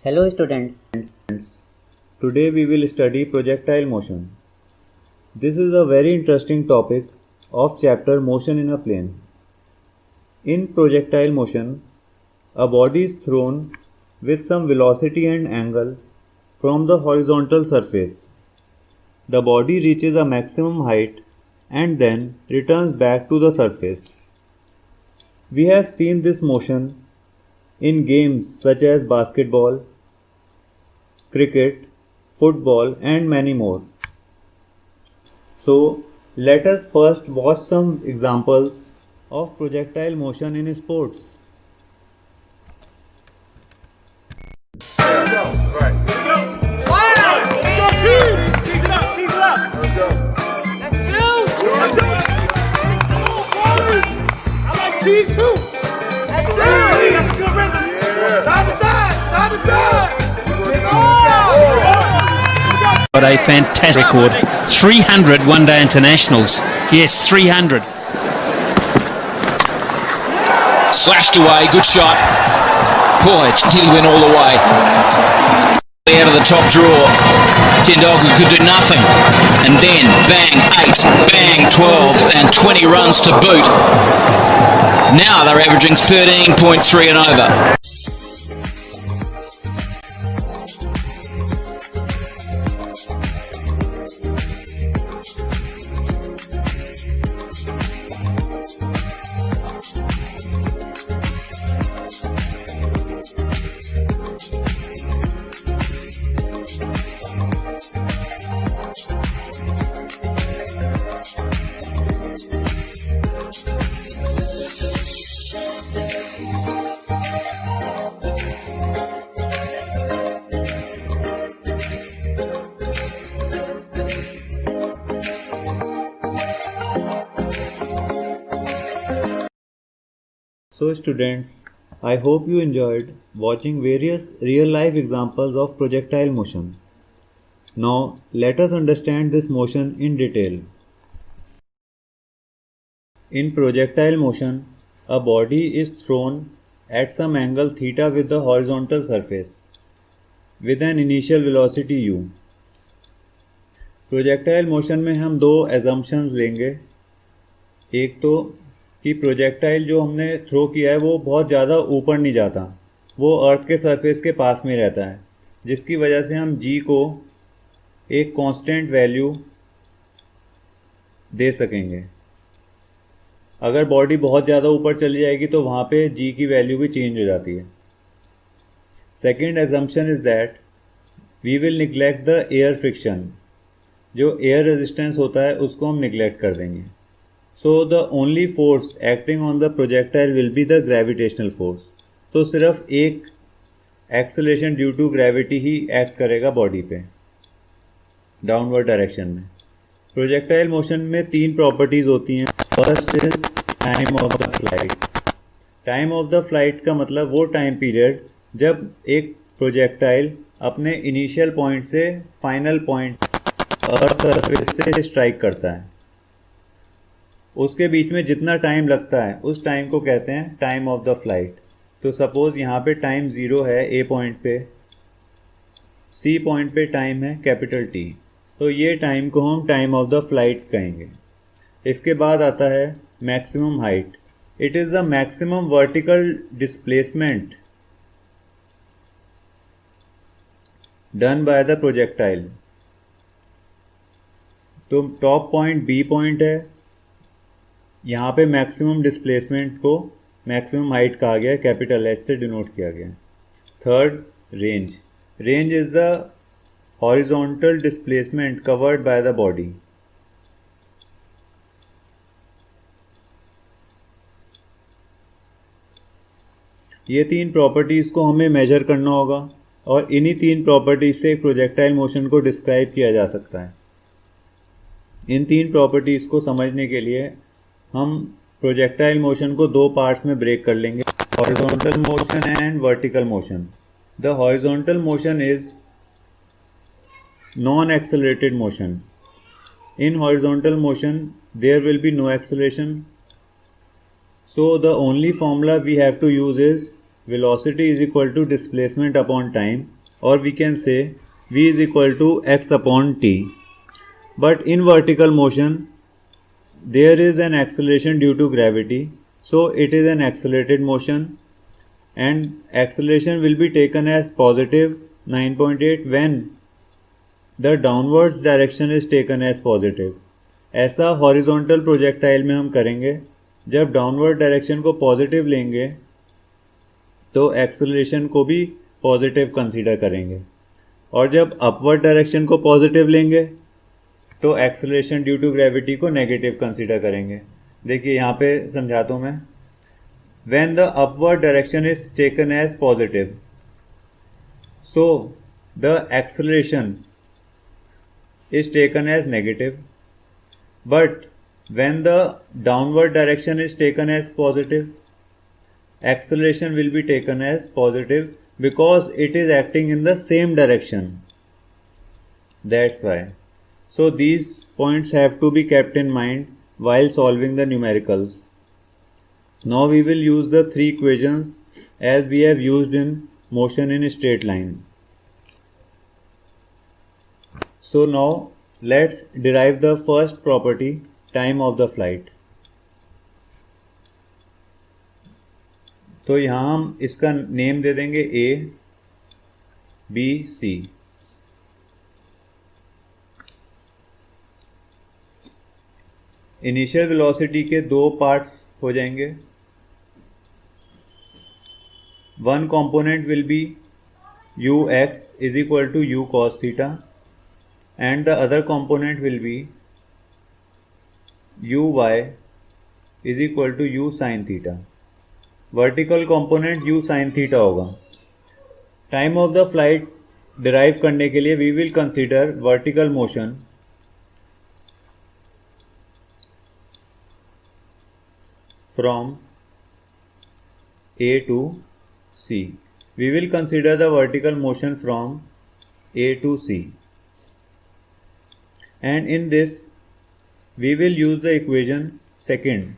Hello students. Today we will study projectile motion. This is a very interesting topic of chapter Motion in a Plane. In projectile motion, a body is thrown with some velocity and angle from the horizontal surface. The body reaches a maximum height and then returns back to the surface. We have seen this motion in games such as basketball, cricket, football, and many more. So, let us first watch some examples of projectile motion in sports. Cheese too. That's good. That's a good rhythm. Yeah. Side to side. Side to side. But a fantastic record. 300 one-day internationals. Yes, 300. Slashed away, good shot. Boy, it nearly went all the way. Out of the top drawer. Tendulkar could do nothing. And then, bang, 8, bang, 12, and 20 runs to boot. Now they're averaging 13.3 and over. So students, I hope you enjoyed watching various real-life examples of projectile motion. Now, let us understand this motion in detail. In projectile motion, a body is thrown at some angle theta with the horizontal surface with an initial velocity u. Projectile motion में हम दो assumptions लेंगे. एक तो कि projectile जो हमने throw किया है वो बहुत ज़्यादा ऊपर नहीं जाता, वो अर्थ के सरफेस के पास में रहता है, जिसकी वजह से हम जी को एक कांस्टेंट वैल्यू दे सकेंगे. अगर बॉडी बहुत ज़्यादा ऊपर चली जाएगी तो वहाँ पे जी की वैल्यू भी चेंज हो जाती है. Second assumption is that we will neglect the air friction. जो एयर रेजिस्टेंस होता है उसको हम निगलेक्ट कर देंगे. So the only force acting on the projectile will be the gravitational force. तो सिर्फ एक एक्सेलरेशन ड्यू टू ग्रेविटी ही एक्ट करेगा बॉडी पे डाउनवर्ड डायरेक्शन में. प्रोजेक्टाइल मोशन में तीन प्रॉपर्टीज होती हैं. First is time of the flight. Time of the flight का मतलब वो टाइम पीरियड जब एक प्रोजेक्टाइल अपने इनिशियल पॉइंट से फाइनल पॉइंट अर्थ सरफेस से स्ट्राइक करता है, उसके बीच में जितना टाइम लगता है उस टाइम को कहते हैं टाइम ऑफ द फ्लाइट. तो सपोज़ यहाँ पे टाइम 0 है ए पॉइंट पे, सी पॉइंट पे टाइम है कैपिटल टी, तो ये टाइम को हम टाइम ऑफ द फ्लाइट कहेंगे. इसके बाद आता है maximum height. It is the maximum vertical displacement done by the projectile. तो टॉप पॉइंट बी पॉइंट है, यहाँ पे मैक्सिमम डिस्प्लेसमेंट को मैक्सिमम हाइट कहा गया है, कैपिटल एच से डिनोट किया गया है. Third, range. Range is the horizontal displacement covered by the body. ये तीन प्रॉपर्टीज़ को हमें मेजर करना होगा और इन्हीं तीन प्रॉपर्टीज़ से एक प्रोजेक्टाइल मोशन को डिस्क्राइब किया जा सकता है. इन तीन प्रॉपर्टीज़ को समझने के लिए हम प्रोजेक्टाइल मोशन को दो पार्ट्स में ब्रेक कर लेंगे, horizontal motion and vertical motion. The horizontal motion is non accelerated motion. In horizontal motion there will be no acceleration. So the only formula we have to use is velocity is equal to displacement upon time, or we can say v is equal to x upon t. But in vertical motion there is an acceleration due to gravity, so it is an accelerated motion, and acceleration will be taken as positive 9.8 when the downwards direction is taken as positive. ऐसा horizontal projectile में हम करेंगे. जब downward direction को positive लेंगे तो acceleration को भी पॉजिटिव कंसीडर करेंगे, और जब अपवर्ड डायरेक्शन को पॉजिटिव लेंगे तो एक्सेलरेशन ड्यू टू ग्रेविटी को नेगेटिव कंसीडर करेंगे. देखिए यहाँ पे समझाता हूँ मैं. When the upward direction is taken as positive, so the acceleration is taken as negative, but when the downward direction is taken as positive, acceleration will be taken as positive because it is acting in the same direction. That's why. So these points have to be kept in mind while solving the numericals. Now we will use the three equations as we have used in motion in a straight line. So now let's derive the first property, time of the flight. तो यहाँ हम इसका name दे देंगे A, B, C. Initial velocity के दो parts हो जाएंगे. One component will be ux is equal to u cos theta, and the other component will be uy is equal to u sin theta. Vertical component u sin theta होगा. Time of the flight derive करने के लिए we will consider vertical motion from A to C. We will consider the vertical motion from A to C. And in this we will use the equation second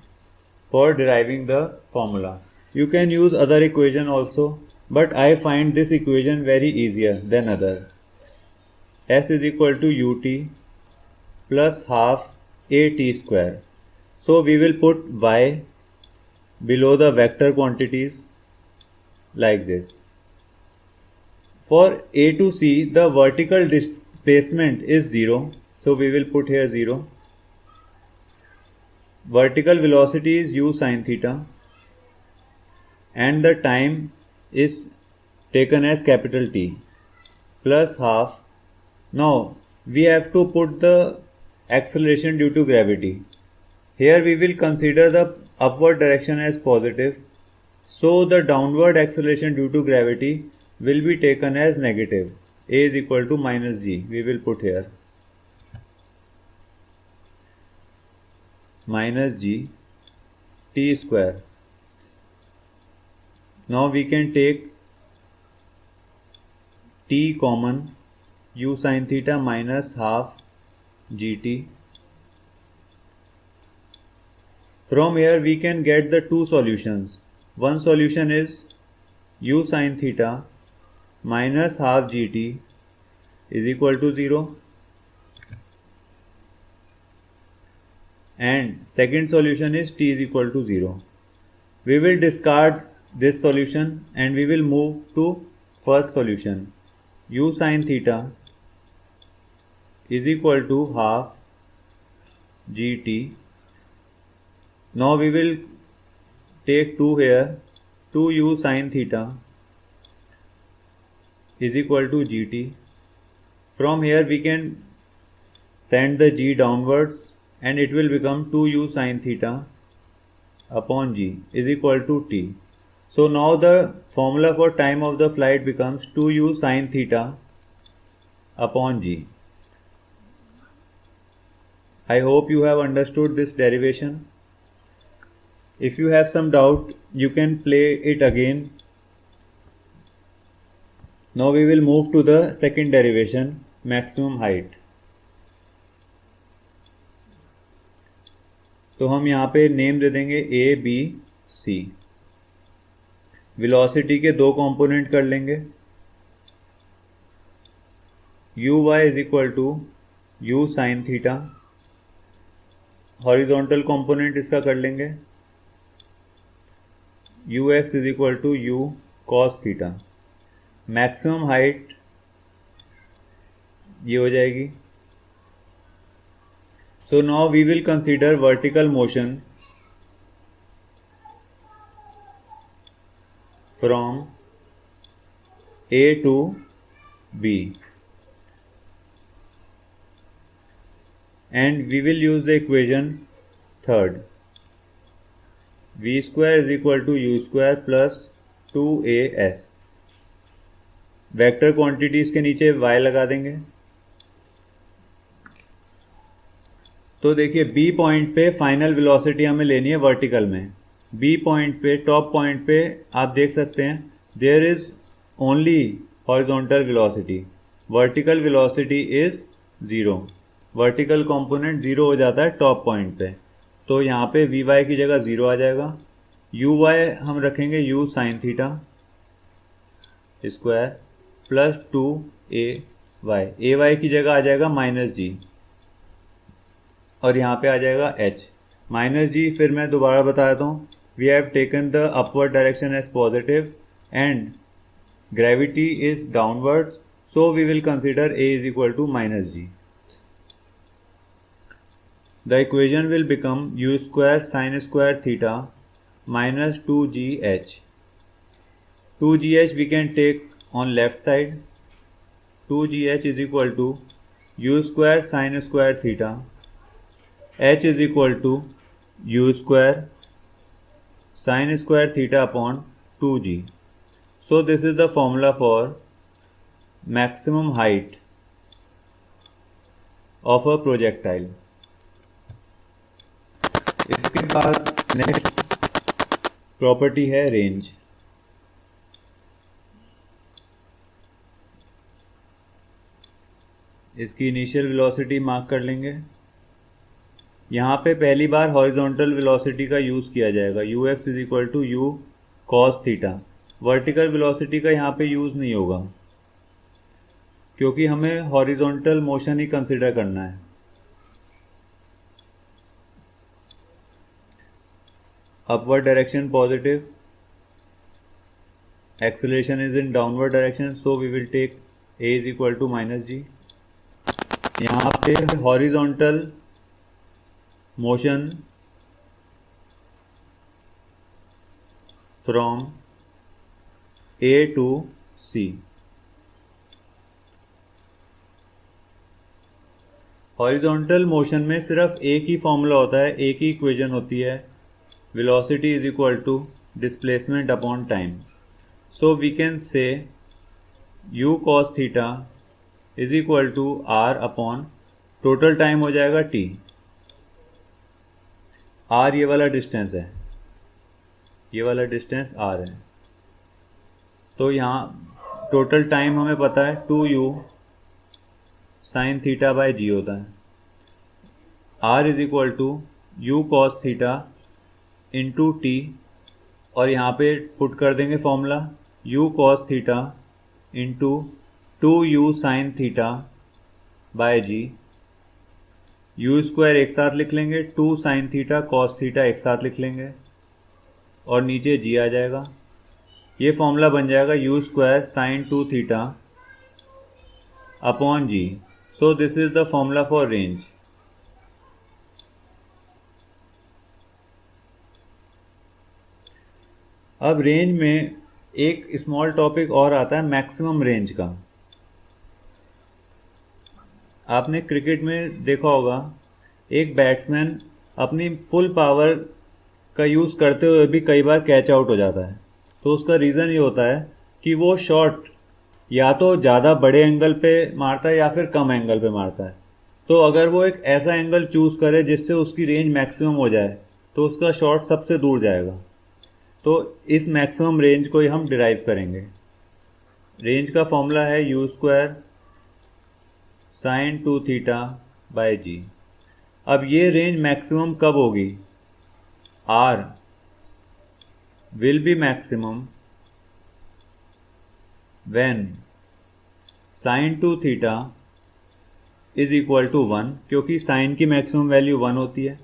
for deriving the formula. You can use other equation also, but I find this equation very easier than other. S is equal to ut plus half at square. So we will put y below the vector quantities like this. For A to C, the vertical displacement is 0. So we will put here 0. Vertical velocity is u sin theta, and the time is taken as capital T plus half. Now we have to put the acceleration due to gravity. Here we will consider the upward direction as positive, so the downward acceleration due to gravity will be taken as negative. A is equal to minus g. We will put here minus g t square. Now we can take t common, u sin theta minus half gt. From here we can get the two solutions. One solution is u sin theta minus half gt is equal to 0. And second solution is t is equal to 0. We will discard this solution and we will move to first solution. U sin theta is equal to half gt. Now we will take 2 here. 2u sin theta is equal to gt. From here we can send the g downwards, and it will become 2u sin theta upon g is equal to t. So now the formula for time of the flight becomes 2u sin theta upon g. I hope you have understood this derivation. If you have some doubt, you can play it again. Now we will move to the second derivation, maximum height. तो हम यहाँ पे name दे देंगे A, B, C. Velocity के दो component कर लेंगे, u y is equal to u sine theta, horizontal component इसका कर लेंगे u x is equal to u cos theta. Maximum height ये हो जाएगी। So now we will consider vertical motion from A to B, and we will use the equation third, v square is equal to u square plus 2as। Vector quantities के नीचे y लगा देंगे। तो देखिए B point पे final velocity हमें लेनी है वर्टिकल में। B पॉइंट पे, टॉप पॉइंट पे आप देख सकते हैं there is only horizontal velocity, vertical velocity is 0। Vertical component 0 हो जाता है टॉप पॉइंट पे, तो यहाँ पे वी वाई की जगह 0 आ जाएगा। यू वाई हम रखेंगे u sine theta square plus 2ay, a y की जगह आ जाएगा -g और यहाँ पे आ जाएगा h -g। फिर मैं दोबारा बता देता हूँ, we have taken the upward direction as positive and gravity is downwards, so we will consider a is equal to -g। The equation will become u square sin square theta minus 2gh. 2gh we can take on left side. 2gh is equal to u square sin square theta. H is equal to u square sin square theta upon 2g. So this is the formula for maximum height of a projectile. इसके बाद next property है range. इसकी initial velocity mark कर लेंगे। यहाँ पे पहली बार हॉरिजॉन्टल वेलोसिटी का यूज़ किया जाएगा, u x is equal to u cos theta. Vertical velocity का यहाँ पे यूज़ नहीं होगा क्योंकि हमें हॉरिजॉन्टल मोशन ही कंसिडर करना है। upward direction positive, acceleration is in downward direction, so we will take a is equal to -g। यहाँ पे horizontal motion from A to C। Horizontal motion में सिर्फ एक ही फॉर्मूला होता है, एक ही इक्वेशन होती है, velocity is equal to displacement upon time। So we can say u cos theta is equal to r upon total time हो जाएगा t। r ये वाला डिस्टेंस है, ये वाला डिस्टेंस r है, तो यहाँ टोटल टाइम हमें पता है 2u sin theta by g होता है। r is equal to u cos theta into t, और यहाँ पे पुट कर देंगे formula u cos theta into 2u sine theta by g. u square एक साथ लिख लेंगे, 2 साइन थीटा कॉस थीटा एक साथ लिख लेंगे और नीचे g आ जाएगा। ये फॉर्मूला बन जाएगा u square sine 2 theta upon g। So this is the formula for range. अब रेंज में एक स्मॉल टॉपिक और आता है मैक्सिमम रेंज का। आपने क्रिकेट में देखा होगा एक बैट्समैन अपनी फुल पावर का यूज़ करते हुए भी कई बार कैच आउट हो जाता है, तो उसका रीज़न ये होता है कि वो शॉट या तो ज़्यादा बड़े एंगल पे मारता है या फिर कम एंगल पे मारता है। तो अगर वो एक ऐसा एंगल चूज़ करे जिससे उसकी रेंज मैक्सिमम हो जाए तो उसका शॉट सबसे दूर जाएगा। तो इस मैक्सिमम रेंज को ही हम डिराइव करेंगे। रेंज का फॉर्मूला है u square sine 2 theta by g. अब ये रेंज मैक्सिमम कब होगी? R will be maximum when sine 2 theta is equal to 1, क्योंकि साइन की मैक्सिमम वैल्यू 1 होती है,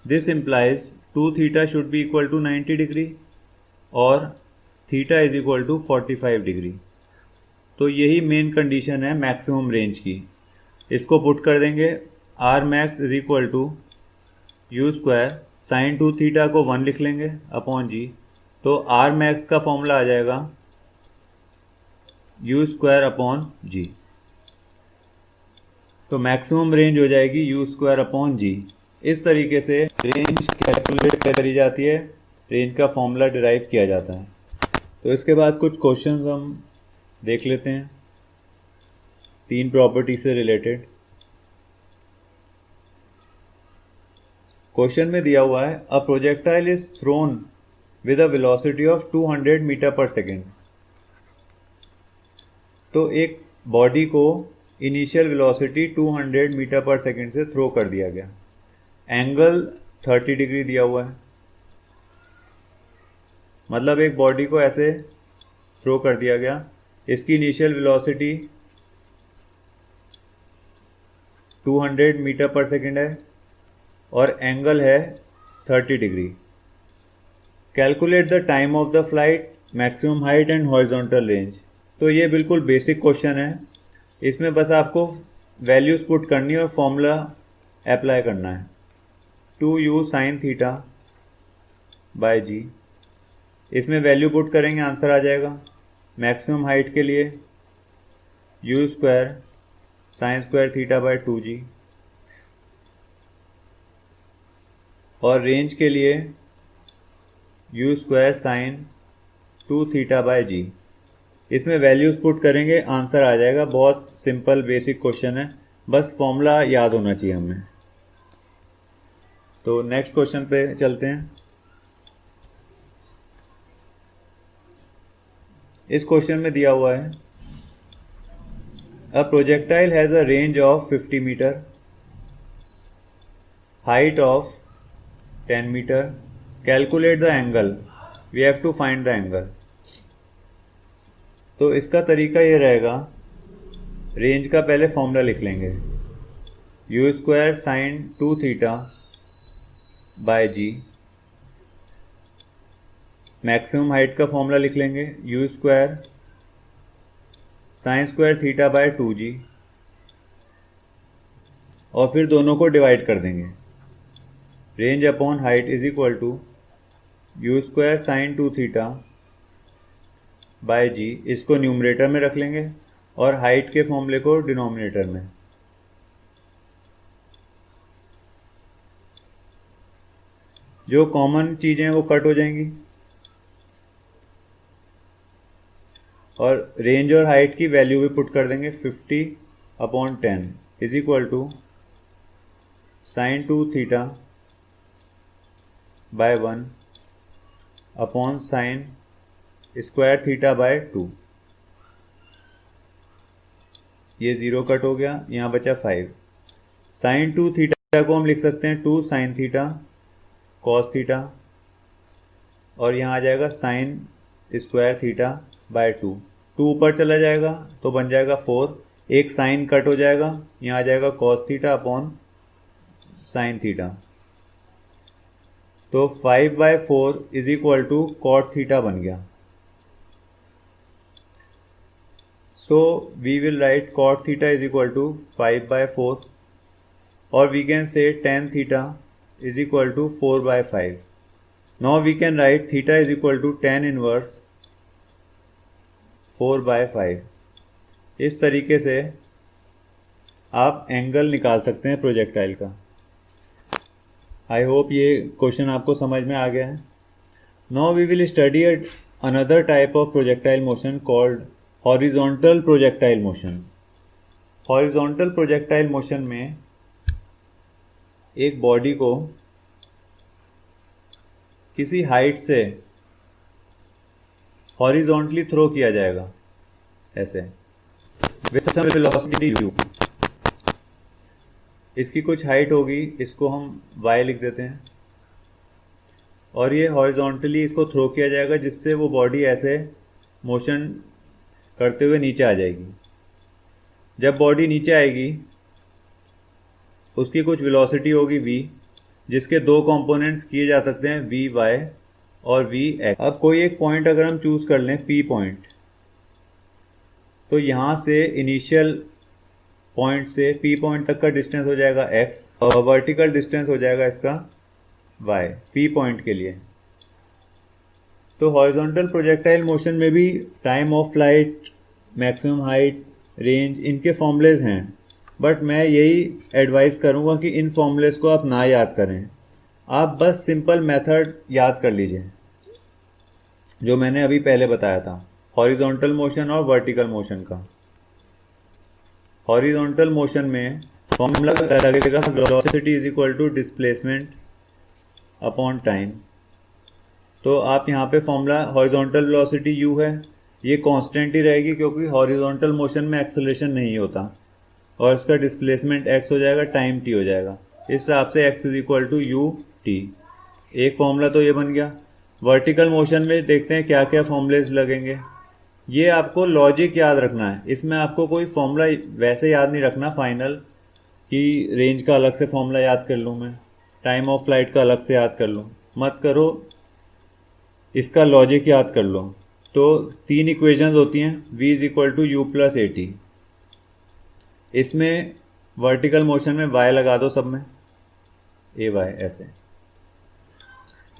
this implies 2 theta should be equal to 90 degree और theta is equal to 45 degree. तो यही मेन कंडीशन है मैक्सिमम रेंज की। इसको पुट कर देंगे, R max is equal to u square, sine 2 theta को 1 लिख लेंगे अपॉन जी, तो आर मैक्स का फॉर्मूला आ जाएगा यू स्क्वायर अपॉन जी। तो मैक्सिमम रेंज हो जाएगी यू स्क्वायर अपॉन जी। इस तरीके से रेंज कैलकुलेट करी जाती है, रेंज का फॉर्मूला डिराइव किया जाता है। तो इसके बाद कुछ क्वेश्चंस हम देख लेते हैं 3 प्रॉपर्टी से रिलेटेड। क्वेश्चन में दिया हुआ है a projectile is thrown with a velocity of 200 metre पर सेकेंड। तो एक बॉडी को इनिशियल वेलोसिटी 200 मीटर पर सेकेंड से थ्रो कर दिया गया, एंगल 30 डिग्री दिया हुआ है, मतलब एक बॉडी को ऐसे थ्रो कर दिया गया, इसकी इनिशियल वेलोसिटी 200 मीटर पर सेकेंड है और एंगल है 30 degree. Calculate the time of the flight, maximum height and horizontal range. तो ये बिल्कुल बेसिक क्वेश्चन है, इसमें बस आपको वैल्यूज पुट करनी है और फॉर्मूला अप्लाई करना है। 2u sine theta by g, इसमें वैल्यू पुट करेंगे आंसर आ जाएगा। मैक्सिमम हाइट के लिए u square sine square theta by 2g, और रेंज के लिए u square sine 2 theta by g. इसमें वैल्यूज पुट करेंगे आंसर आ जाएगा। बहुत सिंपल बेसिक क्वेश्चन है, बस फॉर्मूला याद होना चाहिए हमें। तो नेक्स्ट क्वेश्चन पे चलते हैं। इस क्वेश्चन में दिया हुआ है a projectile has a range of 50 metre, height of 10 metre, calculate the angle, we have to find the angle. तो इसका तरीका ये रहेगा, रेंज का पहले फॉर्मूला लिख लेंगे, u square sine 2 theta by g, maximum height का फॉर्मूला लिख लेंगे u square sine square theta by 2g, और फिर दोनों को डिवाइड कर देंगे। Range upon height is equal to u square sine 2 theta by g, इसको न्यूमरेटर में रख लेंगे और हाइट के फॉर्मूले को डिनोमिनेटर में। जो कॉमन चीज़ें हैं वो कट हो जाएंगी और रेंज और हाइट की वैल्यू भी पुट कर देंगे। 50/10 is equal to sine 2 theta by 1 upon sine square theta by 2। ये 0 कट हो गया, यहाँ बचा 5। साइन 2 थीटा को हम लिख सकते हैं 2 साइन थीटा कॉस थीटा, और यहाँ आ जाएगा साइन स्क्वायर थीटा बाय 2। 2 ऊपर चला जाएगा तो बन जाएगा 4, एक साइन कट हो जाएगा, यहाँ आ जाएगा cos theta upon sine theta. तो 5/4 is equal to cot theta बन गया। So we will write cot theta is equal to 5/4, or we can say tan theta is equal to 4/5. Now we can write theta is equal to tan inverse 4/5। इस तरीके से आप angle निकाल सकते हैं projectile का। आई होप ये question आपको समझ में आ गया है। Now we will study another type of projectile motion called horizontal projectile motion. Horizontal projectile motion में एक बॉडी को किसी हाइट से हॉरिजॉन्टली थ्रो किया जाएगा ऐसे, वेलोसिटी u। इसकी कुछ हाइट होगी, इसको हम y लिख देते हैं, और ये हॉरिजॉन्टली इसको थ्रो किया जाएगा जिससे वो बॉडी ऐसे मोशन करते हुए नीचे आ जाएगी। जब बॉडी नीचे आएगी उसकी कुछ वेलोसिटी होगी v, जिसके दो कंपोनेंट्स किए जा सकते हैं vy और vx। अब कोई एक पॉइंट अगर हम चूज कर लें p पॉइंट, तो यहाँ से इनिशियल पॉइंट से p पॉइंट तक का डिस्टेंस हो जाएगा x और वर्टिकल डिस्टेंस हो जाएगा इसका y p पॉइंट के लिए। तो हॉरिजॉन्टल प्रोजेक्टाइल मोशन में भी time of flight, maximum height, range, इनके फॉर्मूलेज हैं, बट मैं यही एडवाइस करूँगा कि इन फॉर्मूलेज को आप ना याद करें, आप बस सिंपल मेथड याद कर लीजिए जो मैंने अभी पहले बताया था, हॉरिजॉन्टल मोशन और वर्टिकल मोशन का। हॉरिजॉन्टल मोशन में फॉर्मूला लगेगा velocity is equal to displacement upon time. तो आप यहाँ पे फॉर्मूला हॉरिजॉन्टल वेलोसिटी u है, ये कांस्टेंट ही रहेगी क्योंकि हॉरिजॉन्टल मोशन में एक्सेलरेशन नहीं होता, और इसका डिस्प्लेसमेंट x हो जाएगा, टाइम t हो जाएगा। इस हिसाब से x is equal to u t. एक फॉर्मूला तो ये बन गया। वर्टिकल मोशन में देखते हैं क्या क्या फॉर्मूलेज लगेंगे। ये आपको लॉजिक याद रखना है, इसमें आपको कोई फॉर्मूला वैसे याद नहीं रखना फाइनल कि रेंज का अलग से फॉर्मूला याद कर लूँ मैं, टाइम ऑफ फ्लाइट का अलग से याद कर लूँ, मत करो, इसका लॉजिक याद कर लो। तो तीन इक्वेशंस होती हैं, v is equal to u plus a t. इसमें वर्टिकल मोशन में y लगा दो सब में, ए वाई ऐसे।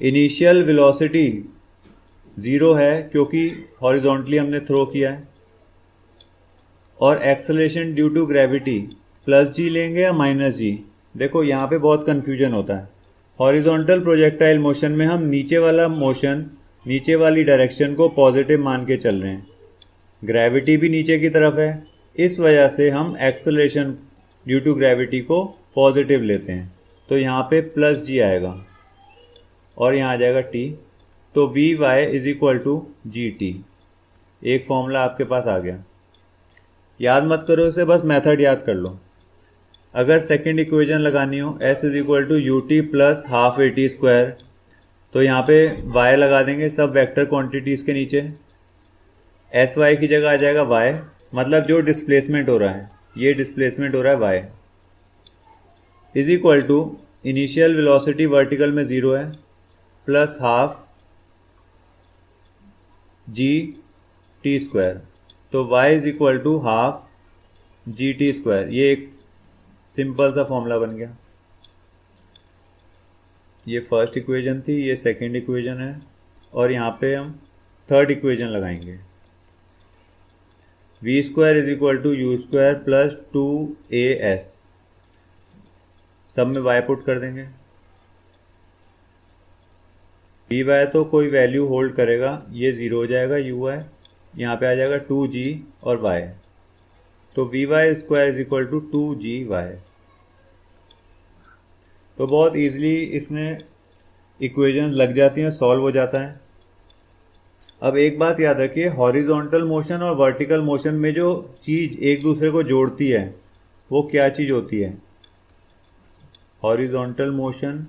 इनिशियल वेलोसिटी 0 है क्योंकि हॉरिजॉन्टली हमने थ्रो किया है, और acceleration due to gravity plus g लेंगे या माइनस जी। देखो यहाँ पे बहुत कन्फ्यूजन होता है। हॉरिजॉन्टल प्रोजेक्टाइल मोशन में हम नीचे वाला मोशन, नीचे वाली डायरेक्शन को पॉजिटिव मान के चल रहे हैं, ग्रेविटी भी नीचे की तरफ है, इस वजह से हम एक्सेलरेशन ड्यू टू ग्रेविटी को पॉजिटिव लेते हैं। तो यहाँ पे प्लस जी आएगा और यहाँ आ जाएगा टी। तो v y is equal to g t. एक फॉर्मूला आपके पास आ गया। याद मत करो इसे, बस मेथड याद कर लो। अगर सेकंड इक्वेशन लगानी हो s is equal to u t plus half a t square, तो यहाँ पे y लगा देंगे सब वेक्टर क्वांटिटीज़ के नीचे, एस वाई की जगह आ जाएगा y, मतलब जो डिस्प्लेसमेंट हो रहा है, ये डिस्प्लेसमेंट हो रहा है y, is equal to initial velocity vertical में 0 है plus half g t square. तो y is equal to half g t square. ये एक सिंपल सा फॉर्मूला बन गया। ये फर्स्ट इक्वेशन थी, ये सेकंड इक्वेशन है, और यहाँ पे हम थर्ड इक्वेशन लगाएंगे। V square is equal to u square plus 2as, सब में y पुट कर देंगे। वी वाई तो कोई वैल्यू होल्ड करेगा, ये 0 हो जाएगा, यू वाई यहाँ पे आ जाएगा 2g और y, तो v y square is equal to 2gy। तो बहुत ईजिली इसमें इक्वेशंस लग जाती हैं, सॉल्व हो जाता है। अब एक बात याद रखिए, हॉरिजॉन्टल मोशन और वर्टिकल मोशन में जो चीज़ एक दूसरे को जोड़ती है वो क्या चीज़ होती है? हॉरिजॉन्टल मोशन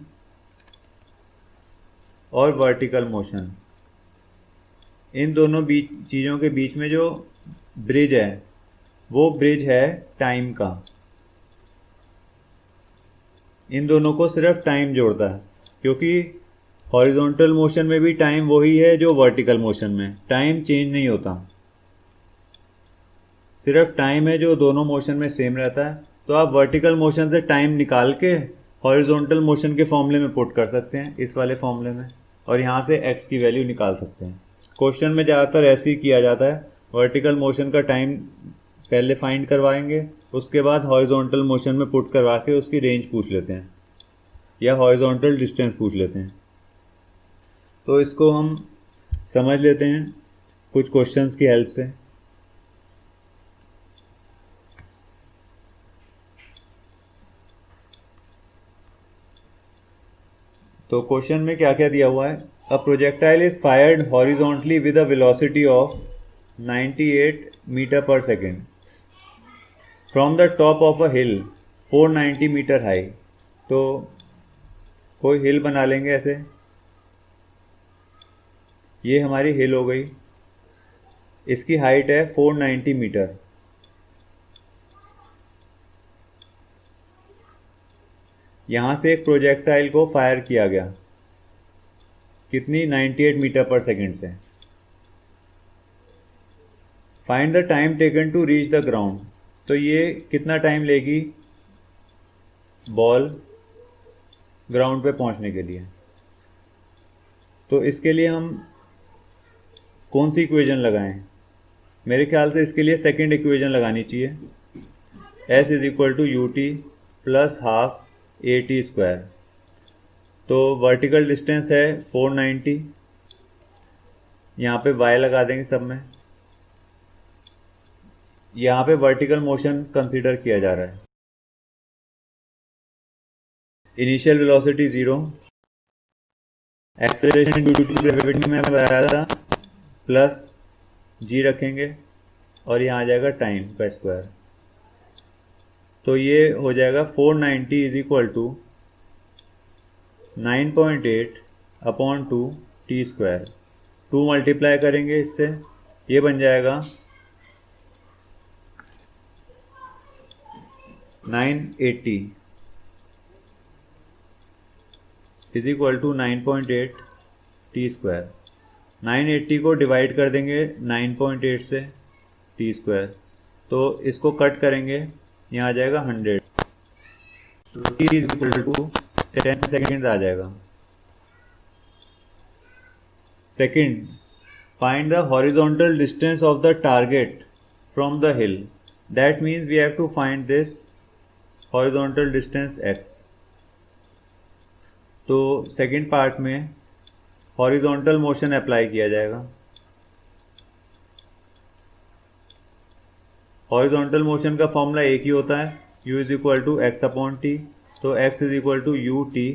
और वर्टिकल मोशन, इन दोनों चीज़ों के बीच में जो ब्रिज है वो ब्रिज है टाइम का। इन दोनों को सिर्फ टाइम जोड़ता है, क्योंकि हॉरिजॉन्टल मोशन में भी टाइम वही है जो वर्टिकल मोशन में, टाइम चेंज नहीं होता, सिर्फ टाइम है जो दोनों मोशन में सेम रहता है। तो आप वर्टिकल मोशन से टाइम निकाल के हॉरिजॉन्टल मोशन के फॉर्मूले में पुट कर सकते हैं, इस वाले फॉर्मूले में, और यहाँ से x की वैल्यू निकाल सकते हैं। क्वेश्चन में ज़्यादातर ऐसे ही किया जाता है, वर्टिकल मोशन का टाइम पहले फाइंड करवाएंगे, उसके बाद हॉरिजॉन्टल मोशन में पुट करवा के उसकी रेंज पूछ लेते हैं या हॉरिजॉन्टल डिस्टेंस पूछ लेते हैं। तो इसको हम समझ लेते हैं कुछ क्वेश्चंस की हेल्प से। तो क्वेश्चन में क्या क्या दिया हुआ है? A projectile is fired horizontally with a velocity of 98 metre पर second from the top of a hill 490 metre high. तो कोई हिल बना लेंगे ऐसे, ये हमारी हिल हो गई, इसकी हाइट है 490 मीटर। यहाँ से एक प्रोजेक्टाइल को फायर किया गया, कितनी 98 मीटर पर सेकेंड से। Find the time taken to reach the ground. तो ये कितना टाइम लेगी बॉल ग्राउंड पे पहुंचने के लिए। तो इसके लिए हम कौन सी इक्वेशन लगाएं? मेरे ख्याल से इसके लिए सेकंड इक्वेशन लगानी चाहिए, s is equal to u t plus half a t square. तो वर्टिकल डिस्टेंस है 490, यहाँ पे y लगा देंगे सब में। यहाँ पे वर्टिकल मोशन कंसीडर किया जा रहा है। Initial velocity 0, acceleration due to gravity में बताया था, प्लस g रखेंगे और यहाँ आ जाएगा टाइम का स्क्वायर। तो ये हो जाएगा 490 is equal to 9.8 upon 2 t square. 2 multiply करेंगे इससे, ये बन जाएगा 980 is equal to 9.8 t square. 980 को डिवाइड कर देंगे 9.8 से टी स्क्वायर, तो इसको कट करेंगे, यहाँ आ जाएगा 100। तो t is equal to 10 second आ जाएगा। Second, find the horizontal distance of the target from the hill. That means we have to find this horizontal distance x। तो सेकेंड पार्ट में हॉरिजॉन्टल मोशन अप्लाई किया जाएगा। Horizontal motion का formula एक ही होता है, u is equal to x upon t. तो x is equal to u t,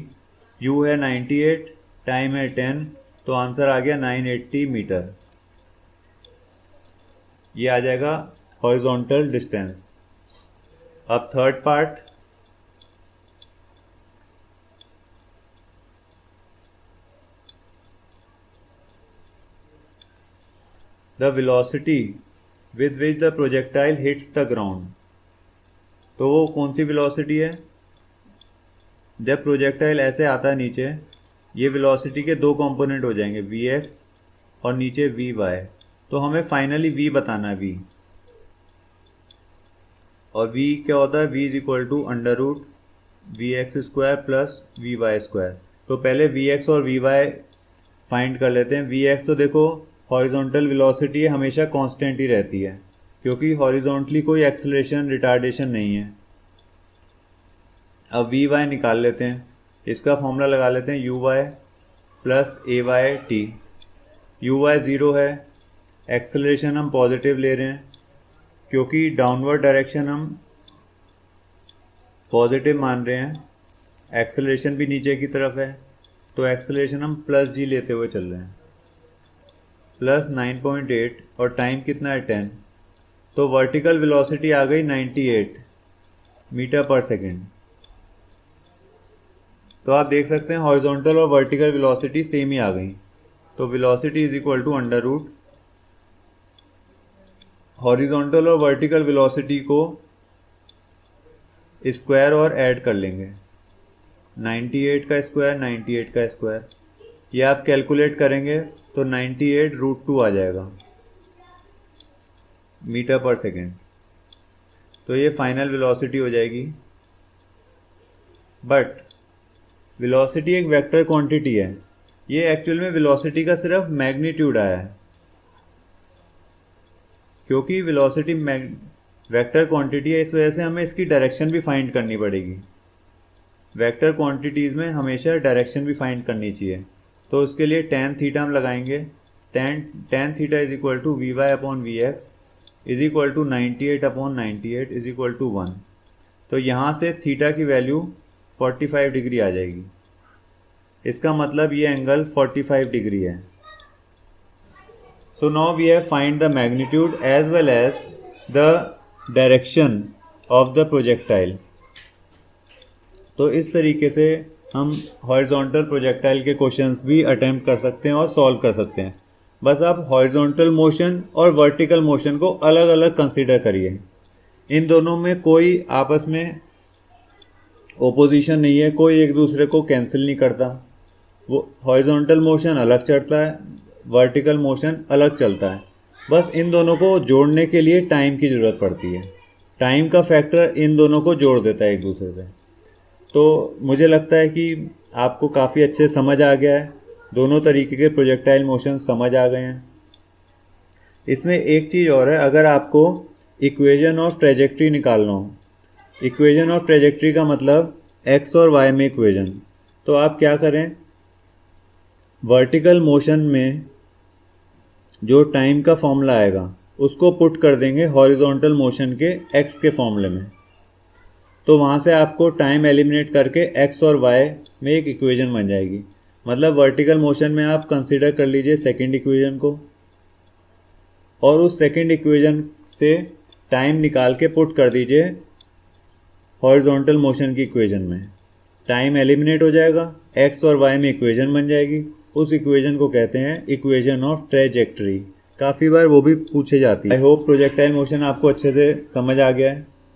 u है 98, टाइम है 10, तो आंसर आ गया 980 मीटर। ये आ जाएगा हॉरिजॉन्टल डिस्टेंस। अब third part, the velocity with which the projectile hits the ground। तो वो कौन सी वेलोसिटी है? जब प्रोजेक्टाइल ऐसे आता है नीचे, ये वेलोसिटी के दो कंपोनेंट हो जाएंगे, vx और नीचे vy। तो हमें फाइनली v बताना है, v। और v क्या होता है? v is equal to under root v x square plus v y square. तो पहले vx और vy फाइंड कर लेते हैं। vx तो देखो हॉरिजॉन्टल वेलोसिटी हमेशा कांस्टेंट ही रहती है, क्योंकि हॉरिजॉन्टली कोई एक्सेलरेशन रिटार्डेशन नहीं है। अब वी वाई निकाल लेते हैं, इसका फॉर्मूला लगा लेते हैं u y plus a y t. U y 0 है, एक्सेलरेशन हम पॉजिटिव ले रहे हैं क्योंकि डाउनवर्ड डायरेक्शन हम पॉजिटिव मान रहे हैं, एक्सेलरेशन भी नीचे की तरफ है, तो एक्सेलरेशन हम प्लस जी लेते हुए चल रहे हैं। प्लस 9.8 और टाइम कितना है 10, तो वर्टिकल वेलोसिटी आ गई 98 मीटर पर सेकेंड। तो आप देख सकते हैं हॉरिजॉन्टल और वर्टिकल वेलोसिटी सेम ही आ गई। तो velocity is equal to under root horizontal और वर्टिकल वेलोसिटी को स्क्वायर और ऐड कर लेंगे, 98 का स्क्वायर 98 का स्क्वायर, ये आप कैलकुलेट करेंगे तो 98 रूट 2 आ जाएगा मीटर पर सेकेंड। तो ये फाइनल वेलोसिटी हो जाएगी। बट वेलोसिटी एक वेक्टर क्वांटिटी है, ये एक्चुअल में वेलोसिटी का सिर्फ मैग्नीट्यूड आया है, क्योंकि वेलोसिटी वेक्टर क्वांटिटी है, इस वजह से हमें इसकी डायरेक्शन भी फाइंड करनी पड़ेगी। वेक्टर क्वांटिटीज़ में हमेशा डायरेक्शन भी फाइंड करनी चाहिए। तो उसके लिए tan थीटा हम लगाएंगे। tan theta is equal to v y upon v x is equal to 98 upon 98 is equal to 1। तो यहाँ से थीटा की वैल्यू 45 डिग्री आ जाएगी। इसका मतलब ये एंगल 45 डिग्री है। So now we have find the magnitude as well as the direction of the projectile. तो इस तरीके से हम हॉरिजॉन्टल प्रोजेक्टाइल के क्वेश्चंस भी अटेम्प्ट कर सकते हैं और सॉल्व कर सकते हैं। बस आप हॉरिजॉन्टल मोशन और वर्टिकल मोशन को अलग अलग कंसीडर करिए। इन दोनों में कोई आपस में ओपोजिशन नहीं है, कोई एक दूसरे को कैंसिल नहीं करता। वो हॉरिजॉन्टल मोशन अलग चलता है, वर्टिकल मोशन अलग चलता है। बस इन दोनों को जोड़ने के लिए टाइम की ज़रूरत पड़ती है। टाइम का फैक्टर इन दोनों को जोड़ देता है एक दूसरे से। तो मुझे लगता है कि आपको काफ़ी अच्छे समझ आ गया है, दोनों तरीके के प्रोजेक्टाइल मोशन समझ आ गए हैं। इसमें एक चीज़ और है, अगर आपको इक्वेशन ऑफ ट्रेजेक्ट्री निकालना हो, इक्वेशन ऑफ ट्रेजेक्ट्री का मतलब एक्स और वाई में इक्वेशन, तो आप क्या करें, वर्टिकल मोशन में जो टाइम का फॉर्मूला आएगा उसको पुट कर देंगे हॉरिजॉन्टल मोशन के एक्स के फॉर्मूले में। तो वहाँ से आपको टाइम एलिमिनेट करके एक्स और वाई में एक इक्वेशन बन जाएगी। मतलब वर्टिकल मोशन में आप कंसीडर कर लीजिए सेकंड इक्वेशन को, और उस सेकंड इक्वेशन से टाइम निकाल के पुट कर दीजिए हॉरिजॉन्टल मोशन की इक्वेशन में। टाइम एलिमिनेट हो जाएगा, एक्स और वाई में इक्वेशन बन जाएगी। उस इक्वेशन को कहते हैं इक्वेशन ऑफ ट्रेजेक्ट्री। काफ़ी बार वो भी पूछे जाती है। आई होप प्रोजेक्टाइल मोशन आपको अच्छे से समझ आ गया है।